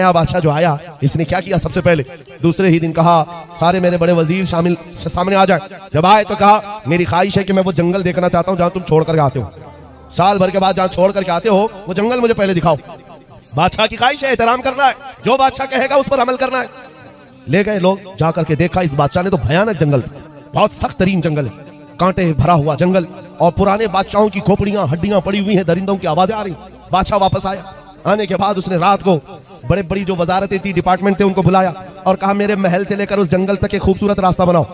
नया बादशाह जो आया इसने क्या किया, सबसे पहले दूसरे ही दिन कहा सारे मेरे बड़े वजीर शामिल सामने आ जाए। जब आए तो कहा मेरी ख्वाहिश है कि मैं वो जंगल देखना चाहता हूँ जहाँ तुम छोड़ करके आते हो, साल भर के बाद जहाँ छोड़ करके आते हो वो जंगल मुझे पहले दिखाओ। बादशाह की ख्वाहिश है, एहतराम करना है, जो बादशाह कहेगा उस पर अमल करना है। ले गए लोग, जा करके देखा इस बादशाह ने तो भयानक जंगल था, बहुत सख्त तरीन जंगल है, कांटे भरा हुआ जंगल और पुराने बादशाहों की खोपड़ियां हड्डियां पड़ी हुई हैं, दरिंदों की आवाजें आ रही। बादशाह वापस आया, आने के बाद उसने रात को बड़े बड़ी जो वजारतें थी, डिपार्टमेंट थे, उनको बुलाया और कहा मेरे महल से लेकर उस जंगल तक एक खूबसूरत रास्ता बनाओ।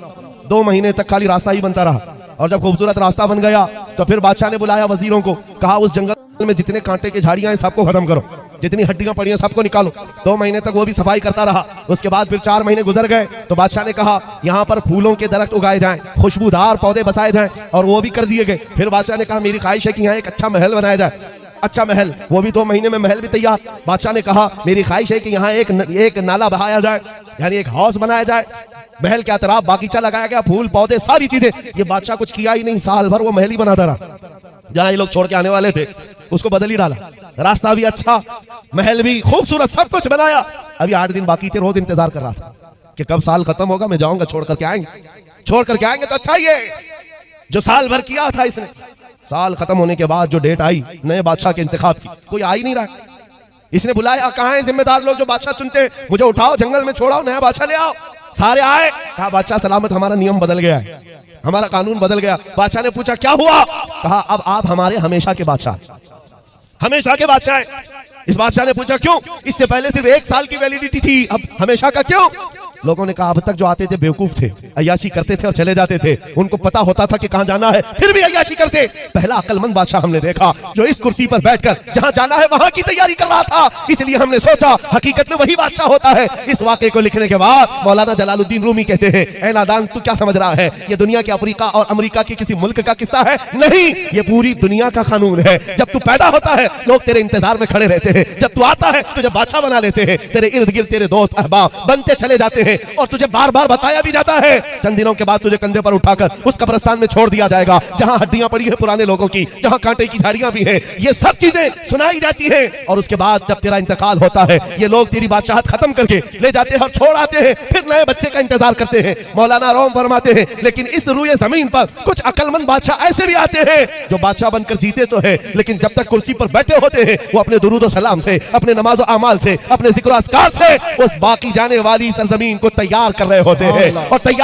2 महीने तक खाली रास्ता ही बनता रहा और जब खूबसूरत रास्ता बन गया तो फिर बादशाह ने बुलाया वजीरों को, कहा उस जंगल में जितने कांटे की झाड़ियां हैं सबको खत्म करो, जितनी हड्डियां पड़ी हैं सबको निकालो। 2 महीने तक वो भी सफाई करता रहा। उसके बाद फिर 4 महीने गुजर गए तो बादशाह ने कहा यहाँ पर फूलों के दरख्त उगाए जाएं, खुशबूदार पौधे बसाए जाएं, और वो भी कर दिए गए। फिर बादशाह ने कहा मेरी ख्वाहिश है कि यहाँ एक अच्छा महल बनाया जाए, अच्छा महल, वो भी 2 महीने में महल भी तैयार। बादशाह ने कहा मेरी ख्वाहिश है कि यहाँ एक नाला बहाया जाए, यानी एक हाउस बनाया जाए, महल के अतराफ बागीचा लगाया गया, फूल पौधे सारी चीजें। ये बादशाह कुछ किया ही नहीं, साल भर वो महल ही बनाता रहा। जहाँ ये लोग छोड़ के आने वाले थे उसको बदल ही डाला, रास्ता भी अच्छा, महल भी खूबसूरत, सब कुछ बनाया। अभी 8 दिन बाकी थे, रोज इंतजार कर रहा था कि कब साल खत्म होगा, मैं जाऊंगा, छोड़ करके आएंगे तो अच्छा ही है। जो साल भर किया था इसने, साल खत्म होने के बाद जो डेट आई नए बादशाह के इंतखाब की, कोई आ ही नहीं रहा। इसने बुलाया, कहाँ हैं जिम्मेदार लोग जो बादशाह चुनते हैं, मुझे उठाओ, जंगल में छोड़ाओ, नया बादशाह ले आओ। सारे आए, कहा बादशाह सलामत, हमारा नियम बदल गया है, हमारा कानून बदल गया। बादशाह ने पूछा क्या हुआ, कहा अब आप हमारे हमेशा के बादशाह हैं। इस बादशाह ने पूछा क्यों, इससे पहले सिर्फ 1 साल की वैलिडिटी थी, अब हमेशा का क्यों। लोगों ने कहा अब तक जो आते थे बेवकूफ थे, अय्याशी करते थे और चले जाते थे, उनको पता होता था कि कहां जाना है, फिर भी अय्याशी करते। पहला अक्लमंद बादशाह हमने देखा जो इस कुर्सी पर बैठकर जहां जाना है वहां की तैयारी कर रहा था, इसलिए हमने सोचा हकीकत में वही बादशाह होता है। इस वाकये को लिखने के बाद मौलाना जलालुद्दीन रूमी कहते हैं ऐ नादान तू क्या समझ रहा है, ये दुनिया के अफ्रीका और अमेरिका के किसी मुल्क का किस्सा है, नहीं, ये पूरी दुनिया का कानून है। जब तू पैदा होता है लोग तेरे इंतजार में खड़े रहते हैं, जब तू आता है तुझे बादशाह बना लेते हैं, तेरे इर्द गिर्द तेरे दोस्त अहबाब बनते चले जाते हैं और तुझे बार बार बताया भी जाता है चंद दिनों के बाद तुझे कंधे पर उठाकर उस कब्रिस्तान में छोड़ दिया जाएगा जहां हड्डियां पड़ी है पुराने लोगों की, जहां कांटे की झाड़ियां भी हैं। ये सब चीजें सुनाई जाती हैं और उसके बाद जब तेरा इंतकाल होता है ये लोग तेरी बादशाहत खत्म करके ले जाते हैं और छोड़ आते हैं, फिर नए बच्चे का इंतजार करते हैं। मौलाना रोम फरमाते हैं लेकिन इस रूए जमीन पर कुछ अक्लमंद बादशाह ऐसे भी आते हैं जो बादशाह बनकर जीते तो है, लेकिन जब तक कुर्सी पर बैठे होते हैं वो अपने दुरूद और सलाम से, अपने नमाज और अमाल से, अपने जिक्र और अस्कार से उस बाकी जाने वाली सरजमीन को तैयार कर रहे होते हैं और तैयार